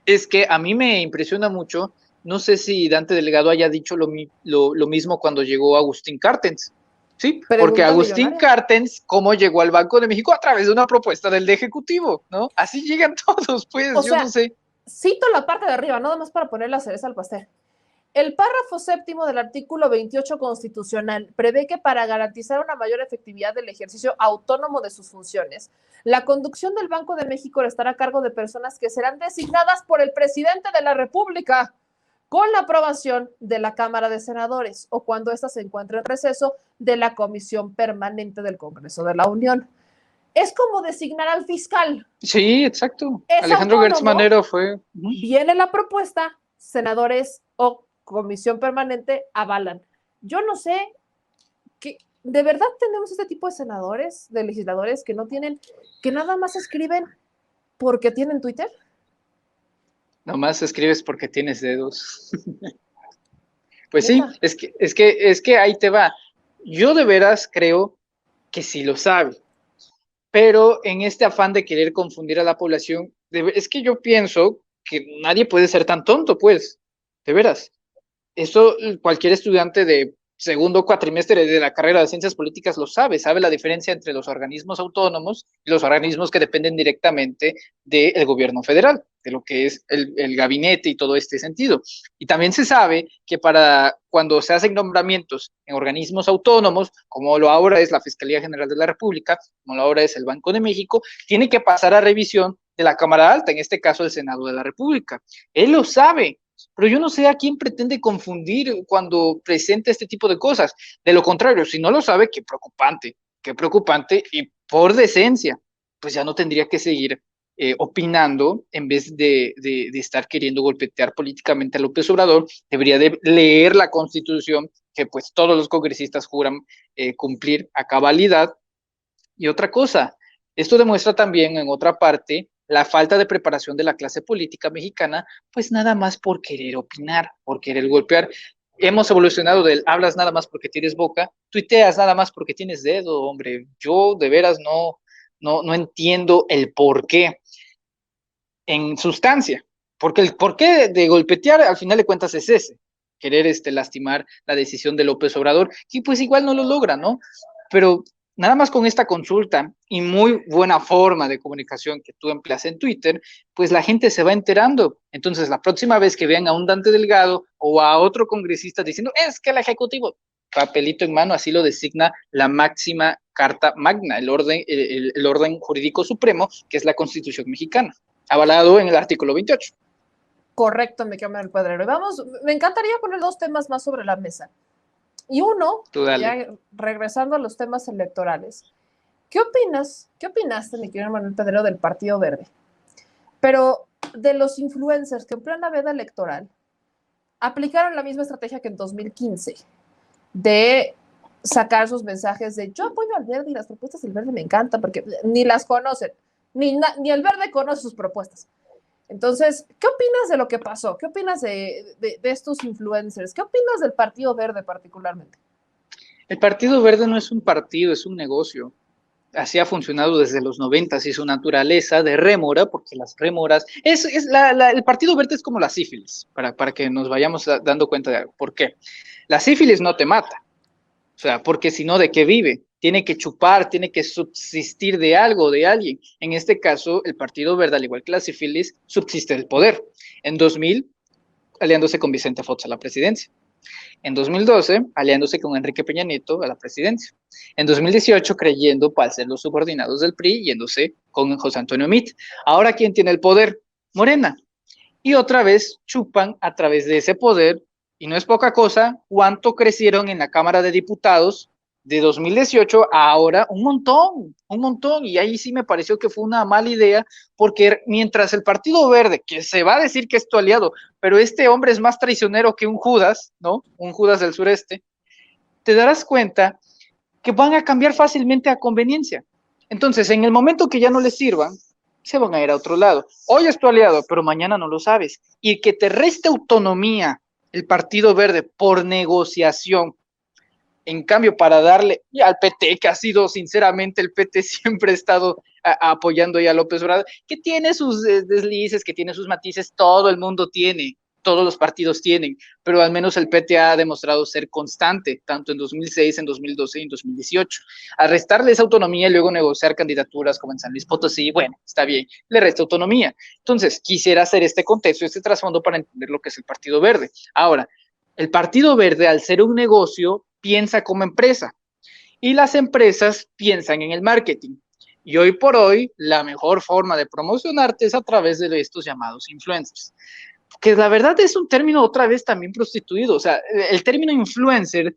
es que a mí me impresiona mucho, no sé si Dante Delgado haya dicho lo mismo cuando llegó Agustín Carstens, ¿sí? Porque Pregunta Agustín millonaria. Carstens, ¿cómo llegó al Banco de México? A través de una propuesta del Ejecutivo, ¿no? Así llegan todos, O pues, yo no sea, sé. cito la parte de arriba, nada más para poner la cereza al pastel. El párrafo séptimo del artículo 28 constitucional prevé que para garantizar una mayor efectividad del ejercicio autónomo de sus funciones, la conducción del Banco de México estará a cargo de personas que serán designadas por el presidente de la República con la aprobación de la Cámara de Senadores o cuando ésta se encuentre en receso de la Comisión Permanente del Congreso de la Unión. Es como designar al fiscal. Sí, exacto. Es Alejandro Gertz autónomo, Manero fue. viene la propuesta, senadores o comisión permanente avalan. Yo no sé, que de verdad tenemos este tipo de senadores, de legisladores que no tienen, que nada más escriben porque tienen Twitter. Nomás escribes porque tienes dedos. Pues sí, Neta. es que ahí te va. Yo de veras creo que sí lo sabe, pero en este afán de querer confundir a la población, es que yo pienso que nadie puede ser tan tonto, pues, de veras. Eso cualquier estudiante de segundo cuatrimestre de la carrera de ciencias políticas lo sabe la diferencia entre los organismos autónomos y los organismos que dependen directamente del gobierno federal, de lo que es el gabinete y todo este sentido. Y también se sabe que para cuando se hacen nombramientos en organismos autónomos, como lo ahora es la Fiscalía General de la República, como lo ahora es el Banco de México, tiene que pasar a revisión de la Cámara Alta, en este caso el Senado de la República. Él lo sabe, pero yo no sé a quién pretende confundir cuando presenta este tipo de cosas. De lo contrario, si no lo sabe, qué preocupante, y por decencia, pues ya no tendría que seguir opinando en vez de estar queriendo golpetear políticamente a López Obrador, debería de leer la Constitución que pues todos los congresistas juran cumplir a cabalidad. Y otra cosa, esto demuestra también en otra parte la falta de preparación de la clase política mexicana, pues nada más por querer opinar, por querer golpear. Hemos evolucionado del hablas nada más porque tienes boca, tuiteas nada más porque tienes dedo, hombre. Yo de veras no entiendo el por qué en sustancia, porque el por qué de golpetear al final de cuentas es ese, querer lastimar la decisión de López Obrador, y pues igual no lo logra, ¿no? Pero nada más con esta consulta y muy buena forma de comunicación que tú empleas en Twitter, pues la gente se va enterando. Entonces, la próxima vez que vean a un Dante Delgado o a otro congresista diciendo, es que el Ejecutivo, papelito en mano, así lo designa la máxima carta magna, el orden jurídico supremo, que es la Constitución mexicana, avalado en el artículo 28. Correcto, me quedo el cuadrero. Vamos, me encantaría poner dos temas más sobre la mesa. Y uno, ya regresando a los temas electorales, ¿qué opinas? ¿Qué opinaste, mi querido Manuel Pedrero, del Partido Verde? Pero de los influencers que en plena veda electoral aplicaron la misma estrategia que en 2015, de sacar sus mensajes de yo apoyo al Verde y las propuestas del Verde me encantan, porque ni las conocen, ni el Verde conoce sus propuestas. Entonces, ¿qué opinas de lo que pasó? ¿Qué opinas de estos influencers? ¿Qué opinas del Partido Verde particularmente? El Partido Verde no es un partido, es un negocio. Así ha funcionado desde los 90 y su naturaleza de rémora, porque las rémoras, el Partido Verde es como la sífilis, para que nos vayamos dando cuenta de algo. ¿Por qué? La sífilis no te mata, o sea, porque si no, ¿de qué vive? Tiene que chupar, tiene que subsistir de algo, de alguien. En este caso, el Partido Verde, al igual que la sífilis, subsiste del poder. En 2000, aliándose con Vicente Fox a la presidencia. En 2012, aliándose con Enrique Peña Nieto a la presidencia. En 2018, creyendo para ser los subordinados del PRI, yéndose con José Antonio Meade. Ahora, ¿quién tiene el poder? Morena. Y otra vez chupan a través de ese poder, y no es poca cosa, cuánto crecieron en la Cámara de Diputados de 2018 a ahora un montón, y ahí sí me pareció que fue una mala idea, porque mientras el Partido Verde, que se va a decir que es tu aliado, pero este hombre es más traicionero que un Judas, ¿no? Un Judas del sureste, te darás cuenta que van a cambiar fácilmente a conveniencia. Entonces, en el momento que ya no les sirvan, se van a ir a otro lado. Hoy es tu aliado, pero mañana no lo sabes. Y que te reste autonomía el Partido Verde por negociación, en cambio, para darle y al PT, que ha sido, sinceramente, el PT siempre ha estado apoyando ya a López Obrador, que tiene sus deslices, que tiene sus matices, todo el mundo tiene, todos los partidos tienen, pero al menos el PT ha demostrado ser constante, tanto en 2006, en 2012 y en 2018. Al restarle esa autonomía y luego negociar candidaturas como en San Luis Potosí, bueno, está bien, le resta autonomía. Entonces, quisiera hacer este contexto, este trasfondo para entender lo que es el Partido Verde. Ahora, el Partido Verde, al ser un negocio, piensa como empresa y las empresas piensan en el marketing. Y hoy por hoy, la mejor forma de promocionarte es a través de estos llamados influencers. Que la verdad es un término otra vez también prostituido. O sea, el término influencer,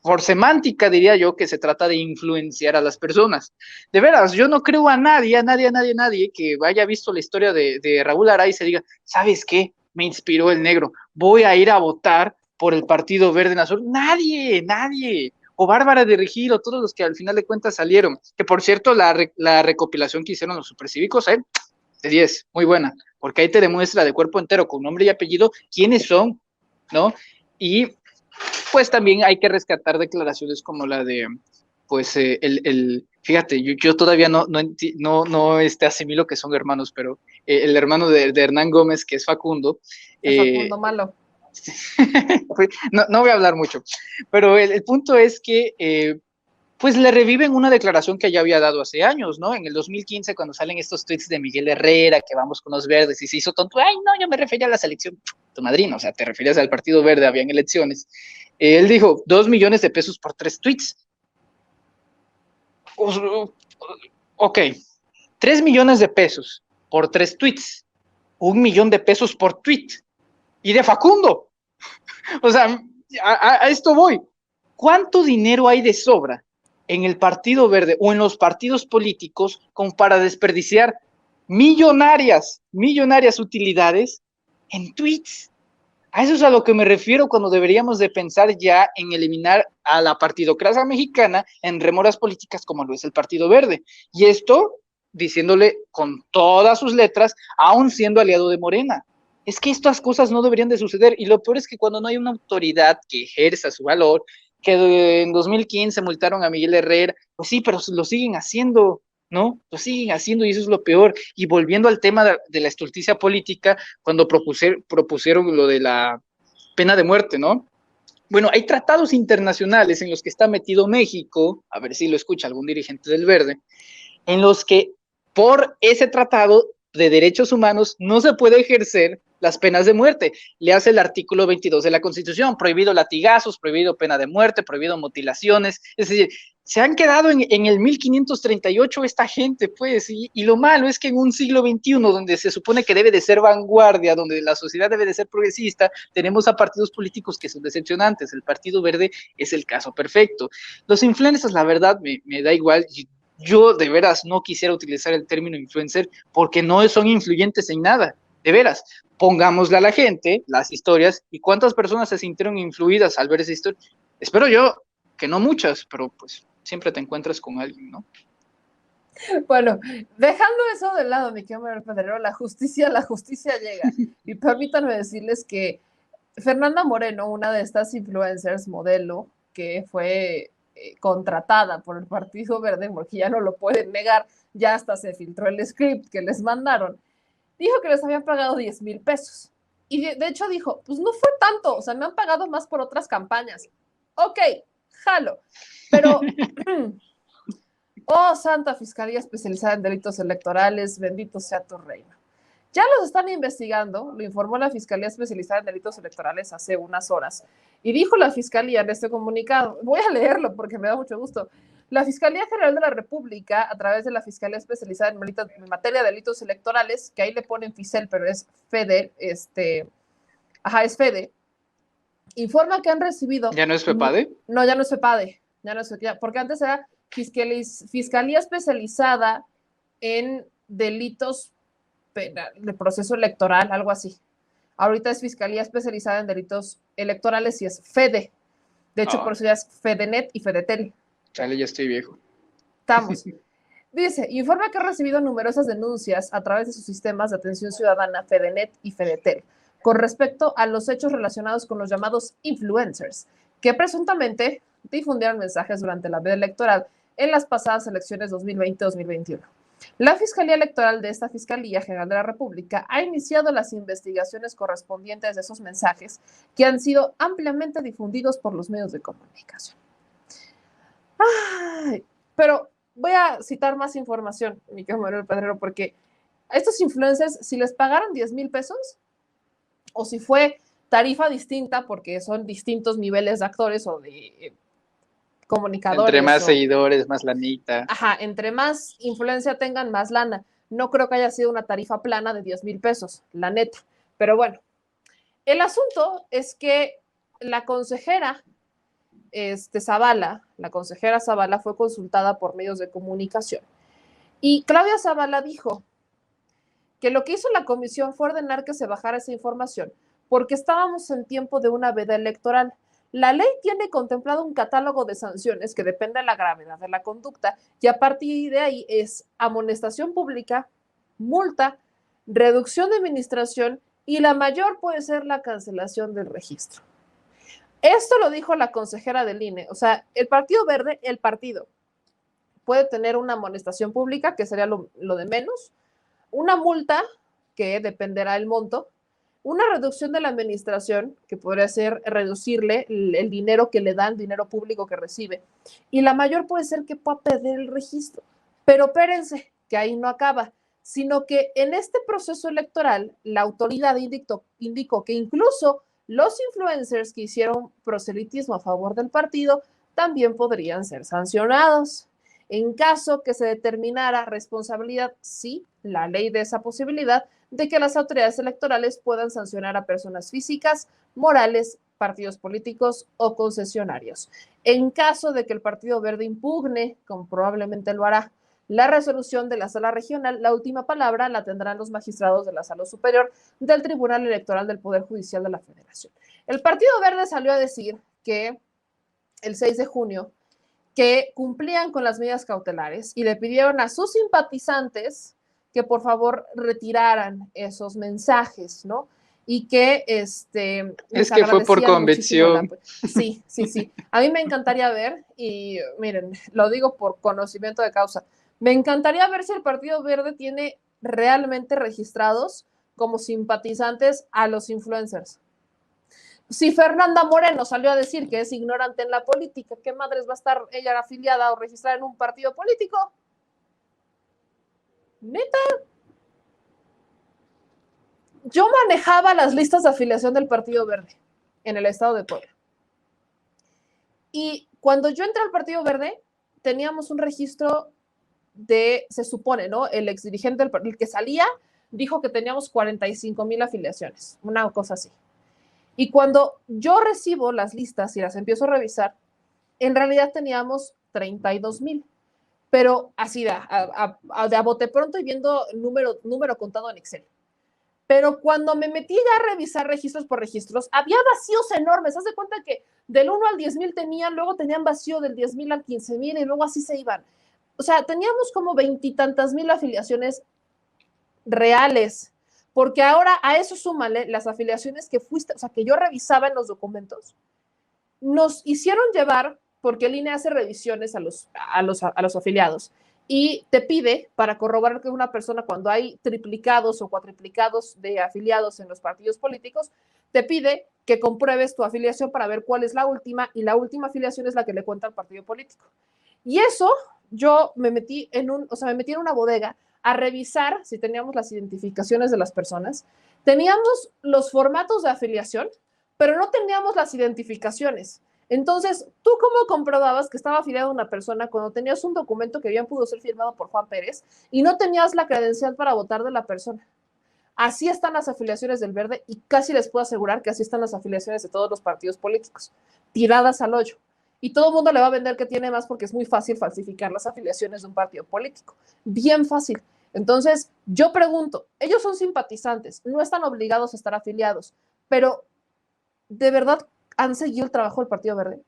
por semántica diría yo que se trata de influenciar a las personas. De veras, yo no creo a nadie que haya visto la historia de Raúl Aray y se diga, ¿sabes qué? Me inspiró el negro, voy a ir a votar por el Partido Verde Nacional. Nadie. O Bárbara de Regil, o todos los que al final de cuentas salieron. Que por cierto, la recopilación que hicieron los supercívicos, de 10, muy buena, porque ahí te demuestra de cuerpo entero, con nombre y apellido, quiénes son, ¿no? Y pues también hay que rescatar declaraciones como la de, pues, fíjate, yo todavía no asimilo que son hermanos, pero el hermano de Hernán Gómez, que es Facundo. Facundo Malo. No voy a hablar mucho, pero el punto es que pues le reviven una declaración que ya había dado hace años, ¿no? En el 2015, cuando salen estos tweets de Miguel Herrera, que vamos con los verdes, y se hizo tonto, ay, no, yo me refería a la selección, tu madrina, o sea, te referías al Partido Verde, habían elecciones. Él dijo, 2 millones de pesos por 3 tweets. Ok, 3 millones de pesos por 3 tweets, 1 millón de pesos por tweet, y de Facundo. O sea, a esto voy. ¿Cuánto dinero hay de sobra en el Partido Verde o en los partidos políticos como para desperdiciar millonarias utilidades en tweets? A eso es a lo que me refiero cuando deberíamos de pensar ya en eliminar a la partidocracia mexicana en remoras políticas como lo es el Partido Verde. Y esto diciéndole con todas sus letras, aún siendo aliado de Morena. Es que estas cosas no deberían de suceder, y lo peor es que cuando no hay una autoridad que ejerza su valor, que en 2015 multaron a Miguel Herrera, pues sí, pero lo siguen haciendo, ¿no? Lo siguen haciendo y eso es lo peor. Y volviendo al tema de la estulticia política, cuando propusieron lo de la pena de muerte, ¿no? Bueno, hay tratados internacionales en los que está metido México, a ver si lo escucha algún dirigente del Verde, en los que por ese tratado de derechos humanos no se puede ejercer las penas de muerte. Le hace el artículo 22 de la Constitución, prohibido latigazos, prohibido pena de muerte, prohibido mutilaciones. Es decir, se han quedado en el 1538 esta gente, pues, y lo malo es que en un siglo XXI, donde se supone que debe de ser vanguardia, donde la sociedad debe de ser progresista, tenemos a partidos políticos que son decepcionantes. El Partido Verde es el caso perfecto. Los influencers, la verdad, me da igual. Yo de veras no quisiera utilizar el término influencer porque no son influyentes en nada, de veras. Pongámosle a la gente las historias y cuántas personas se sintieron influidas al ver esa historia. Espero yo que no muchas, pero pues siempre te encuentras con alguien, ¿no? Bueno, dejando eso de lado, mi querido Manuel Pedrero, la justicia llega. Y permítanme decirles que Fernanda Moreno, una de estas influencers modelo que fue contratada por el Partido Verde, porque ya no lo pueden negar, ya hasta se filtró el script que les mandaron, dijo que les habían pagado 10,000 pesos. Y de hecho dijo, pues no fue tanto, o sea, me han pagado más por otras campañas. Ok, jalo. Pero, oh, Santa Fiscalía Especializada en Delitos Electorales, bendito sea tu reino. Ya los están investigando, lo informó la Fiscalía Especializada en Delitos Electorales hace unas horas. Y dijo la Fiscalía en este comunicado, voy a leerlo porque me da mucho gusto. La Fiscalía General de la República, a través de la Fiscalía Especializada en Materia de Delitos Electorales, que ahí le ponen FICEL, pero es FEDE, es FEDE, informa que han recibido... ¿Ya no es FEPADE? No, ya no es FEPADE. Ya no sé, porque antes era Fiscalía Especializada en Delitos de Proceso Electoral, algo así. Ahorita es Fiscalía Especializada en Delitos Electorales y es FEDE. De hecho, por eso ya es FEDENET y FEDETEL. Chale, ya estoy viejo. Estamos. Dice, informa que ha recibido numerosas denuncias a través de sus sistemas de atención ciudadana FEDENET y FEDETEL con respecto a los hechos relacionados con los llamados influencers, que presuntamente difundieron mensajes durante la veda electoral en las pasadas elecciones 2020-2021. La Fiscalía Electoral de esta Fiscalía General de la República ha iniciado las investigaciones correspondientes de esos mensajes que han sido ampliamente difundidos por los medios de comunicación. Ay, pero voy a citar más información, mi querido Manuel Pedrero, porque a estos influencers, si les pagaron 10,000 pesos, o si fue tarifa distinta, porque son distintos niveles de actores o de comunicadores. Entre más seguidores, más lanita. Ajá, entre más influencia tengan, más lana. No creo que haya sido una tarifa plana de 10,000 pesos, la neta. Pero bueno, el asunto es que la consejera la consejera Zavala fue consultada por medios de comunicación. Y Claudia Zavala dijo que lo que hizo la comisión fue ordenar que se bajara esa información porque estábamos en tiempo de una veda electoral. La ley tiene contemplado un catálogo de sanciones que depende de la gravedad de la conducta y a partir de ahí es amonestación pública, multa, reducción de administración y la mayor puede ser la cancelación del registro. Esto lo dijo la consejera del INE. O sea, el Partido Verde, el partido, puede tener una amonestación pública, que sería lo de menos, una multa, que dependerá del monto, una reducción de la administración, que podría ser reducirle el dinero que le dan, dinero público que recibe, y la mayor puede ser que pueda perder el registro. Pero espérense, que ahí no acaba, sino que en este proceso electoral, la autoridad indicó que incluso los influencers que hicieron proselitismo a favor del partido también podrían ser sancionados. En caso que se determinara responsabilidad, sí, la ley de esa posibilidad de que las autoridades electorales puedan sancionar a personas físicas, morales, partidos políticos o concesionarios. En caso de que el Partido Verde impugne, como probablemente lo hará, la resolución de la Sala Regional, la última palabra la tendrán los magistrados de la Sala Superior del Tribunal Electoral del Poder Judicial de la Federación. El Partido Verde salió a decir que el 6 de junio que cumplían con las medidas cautelares y le pidieron a sus simpatizantes que por favor retiraran esos mensajes, ¿no? Y que es que fue por convicción. Sí. A mí me encantaría ver, y miren, lo digo por conocimiento de causa, me encantaría ver si el Partido Verde tiene realmente registrados como simpatizantes a los influencers. Si Fernanda Moreno salió a decir que es ignorante en la política, ¿qué madres va a estar ella afiliada o registrada en un partido político? ¿Neta? Yo manejaba las listas de afiliación del Partido Verde en el estado de Puebla. Y cuando yo entré al Partido Verde, teníamos un registro se supone, ¿no? El exdirigente, el que salía, dijo que teníamos 45,000 afiliaciones, una cosa así. Y cuando yo recibo las listas y las empiezo a revisar, en realidad teníamos 32,000, pero así de a bote pronto y viendo número contado en Excel. Pero cuando me metí ya a revisar registros por registros, había vacíos enormes. Haz de cuenta que del 1 al 10,000 luego tenían vacío del 10,000 al 15,000 y luego así se iban. O sea, teníamos como 20 y tantas mil afiliaciones reales, porque ahora a eso súmale las afiliaciones que que yo revisaba en los documentos, nos hicieron llevar, porque el INE hace revisiones a los afiliados y te pide para corroborar que una persona, cuando hay triplicados o cuatriplicados de afiliados en los partidos políticos, te pide que compruebes tu afiliación para ver cuál es la última, y la última afiliación es la que le cuenta al partido político. Y eso yo me metí en una bodega a revisar si teníamos las identificaciones de las personas. Teníamos los formatos de afiliación, pero no teníamos las identificaciones. Entonces, ¿tú cómo comprobabas que estaba afiliada una persona cuando tenías un documento que bien pudo ser firmado por Juan Pérez y no tenías la credencial para votar de la persona? Así están las afiliaciones del Verde y casi les puedo asegurar que así están las afiliaciones de todos los partidos políticos, tiradas al hoyo. y todo el mundo le va a vender que tiene más porque es muy fácil falsificar las afiliaciones de un partido político. Bien fácil. Entonces, yo pregunto, ellos son simpatizantes, no están obligados a estar afiliados, pero ¿de verdad han seguido el trabajo del Partido Verde?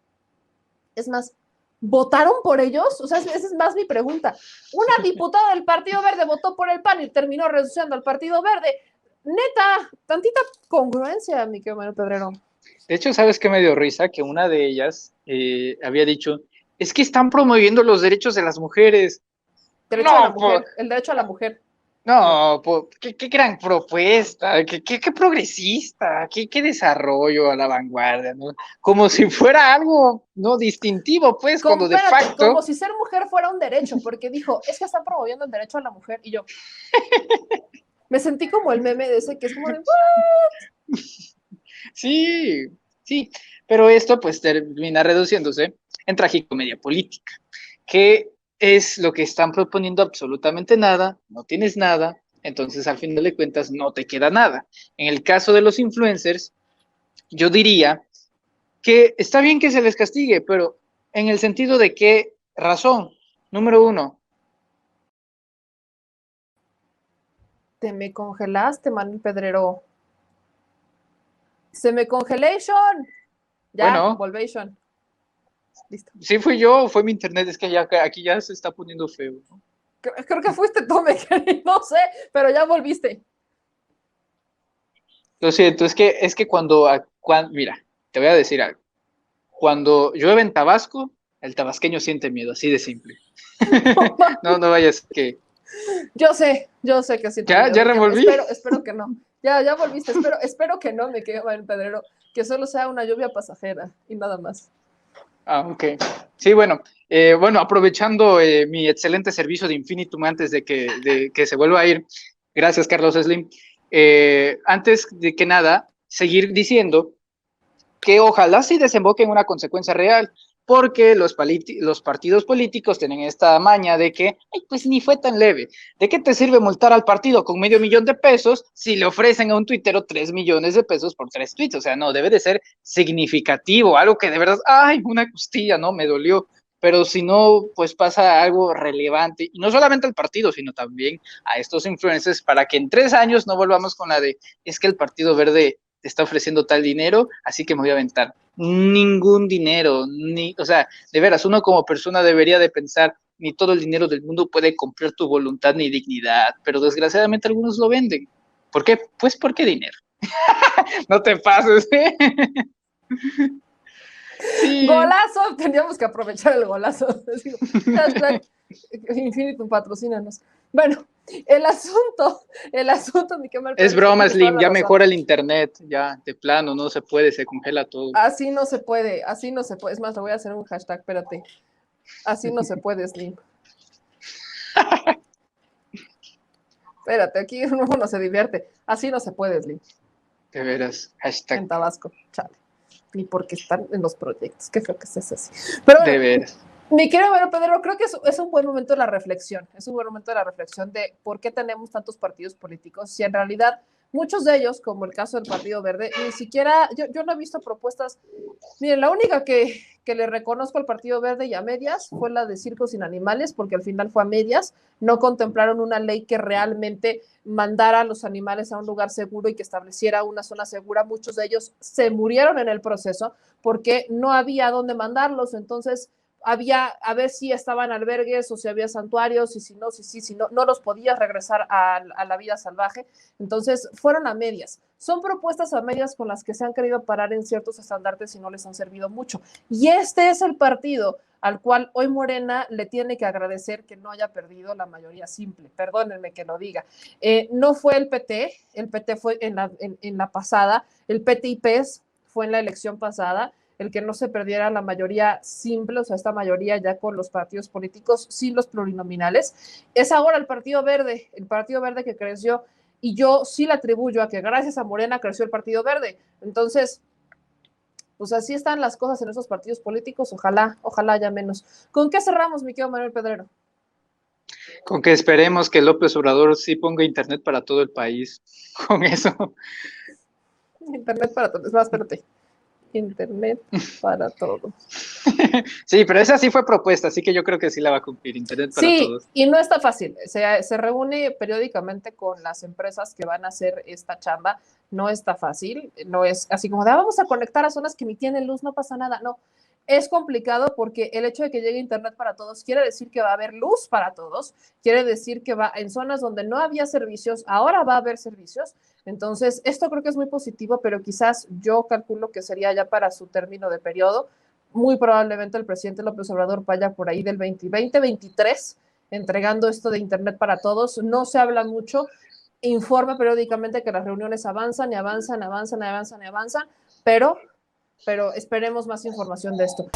Es más, ¿votaron por ellos? O sea, esa es más mi pregunta. Una diputada del Partido Verde votó por el PAN y terminó renunciando al Partido Verde. Neta, tantita congruencia, mi querido Manuel Pedrero. De hecho, ¿sabes qué me dio risa? Que una de ellas había dicho, es que están promoviendo los derechos de las mujeres. Derecho a la mujer, el derecho a la mujer. No, qué gran propuesta, qué progresista, qué desarrollo a la vanguardia, ¿no? Como si fuera algo no distintivo, pues, cuando de facto... Como si ser mujer fuera un derecho, porque dijo, es que están promoviendo el derecho a la mujer, y yo me sentí como el meme de ese que es como de, ¿what? Sí, sí, pero esto pues termina reduciéndose en tragicomedia política, que es lo que están proponiendo absolutamente nada, no tienes nada, entonces al final de cuentas no te queda nada. En el caso de los influencers, yo diría que está bien que se les castigue, pero en el sentido de qué razón. Número uno. Te me congelaste, Manuel Pedrero. Se me congelation. Ya, Bueno, volvation. Listo. sí fui yo, fue mi internet, es que ya, aquí ya se está poniendo feo, ¿no? Creo que fuiste tú, no sé, pero ya volviste. Lo siento, es que mira, te voy a decir algo. Cuando llueve en Tabasco, el tabasqueño siente miedo, así de simple. No vayas que... Yo sé que sí. ¿Ya revolví? Espero que no. Ya volviste, espero que no, me quede Manuel Pedrero, que solo sea una lluvia pasajera y nada más. Ah, ok. Sí, bueno, aprovechando mi excelente servicio de Infinitum antes de que se vuelva a ir, gracias Carlos Slim, antes de que nada, seguir diciendo que ojalá sí desemboque en una consecuencia real, porque los partidos políticos tienen esta maña de que, ay, pues ni fue tan leve. ¿De qué te sirve multar al partido con $500,000 si le ofrecen a un tuitero 3 millones de pesos por 3 tweets? O sea, no, debe de ser significativo, algo que de verdad, ay, una costilla, ¿no? Me dolió. Pero si no, pues pasa algo relevante, y no solamente al partido, sino también a estos influencers, para que en 3 años no volvamos con la de, es que el Partido Verde te está ofreciendo tal dinero, así que me voy a aventar. Ningún dinero, o sea, de veras, uno como persona debería de pensar, ni todo el dinero del mundo puede comprar tu voluntad ni dignidad, pero desgraciadamente algunos lo venden. ¿Por qué? Pues porque dinero. No te pases, ¿eh? Sí. Golazo, teníamos que aprovechar el golazo. Hashtag Infinitum, patrocínanos. Bueno, el asunto, mi querido es broma, Slim, ya mejora el internet, ya, de plano, no se puede, se congela todo. Así no se puede. Es más, le voy a hacer un hashtag, espérate. Así no se puede, Slim. Espérate, aquí uno se divierte. Así no se puede, Slim. De veras, hashtag. En Tabasco, chale. Ni porque están en los proyectos, qué feo que se hace así. Pero bueno, de veras. Mi querido Pedro, creo que es un buen momento de la reflexión. Es un buen momento de la reflexión de por qué tenemos tantos partidos políticos. Si en realidad muchos de ellos, como el caso del Partido Verde, ni siquiera, yo no he visto propuestas. Miren, la única que le reconozco al Partido Verde y a medias fue la de circos sin animales, porque al final fue a medias. No contemplaron una ley que realmente mandara a los animales a un lugar seguro y que estableciera una zona segura. Muchos de ellos se murieron en el proceso porque no había dónde mandarlos. Entonces, había a ver si estaban albergues o si había santuarios, y si no, no los podías regresar a la vida salvaje. Entonces fueron a medias. Son propuestas a medias con las que se han querido parar en ciertos estandartes y no les han servido mucho. Y este es el partido al cual hoy Morena le tiene que agradecer que no haya perdido la mayoría simple. Perdónenme que lo diga. No fue el PT fue en la pasada, el PT y PES fue en la elección pasada, el que no se perdiera la mayoría simple, o sea, esta mayoría ya con los partidos políticos sin los plurinominales. Es ahora el Partido Verde que creció, y yo sí le atribuyo a que gracias a Morena creció el Partido Verde. Entonces, pues así están las cosas en esos partidos políticos, ojalá haya menos. ¿Con qué cerramos, mi querido Manuel Pedrero? Con que esperemos que López Obrador sí ponga internet para todo el país. Con eso. Internet para todos. Espérate. Internet para todos. Sí, pero esa sí fue propuesta, así que yo creo que sí la va a cumplir, Internet para todos. Sí, y no está fácil. Se reúne periódicamente con las empresas que van a hacer esta chamba. No está fácil, no es así como de vamos a conectar a zonas que ni tienen luz, no pasa nada. No, es complicado porque el hecho de que llegue Internet para todos quiere decir que va a haber luz para todos, quiere decir que va en zonas donde no había servicios, ahora va a haber servicios. Entonces, esto creo que es muy positivo, pero quizás yo calculo que sería ya para su término de periodo. Muy probablemente el presidente López Obrador vaya por ahí del 2023 entregando esto de Internet para todos. No se habla mucho, informa periódicamente que las reuniones avanzan y avanzan, avanzan, avanzan y avanzan, pero esperemos más información de esto.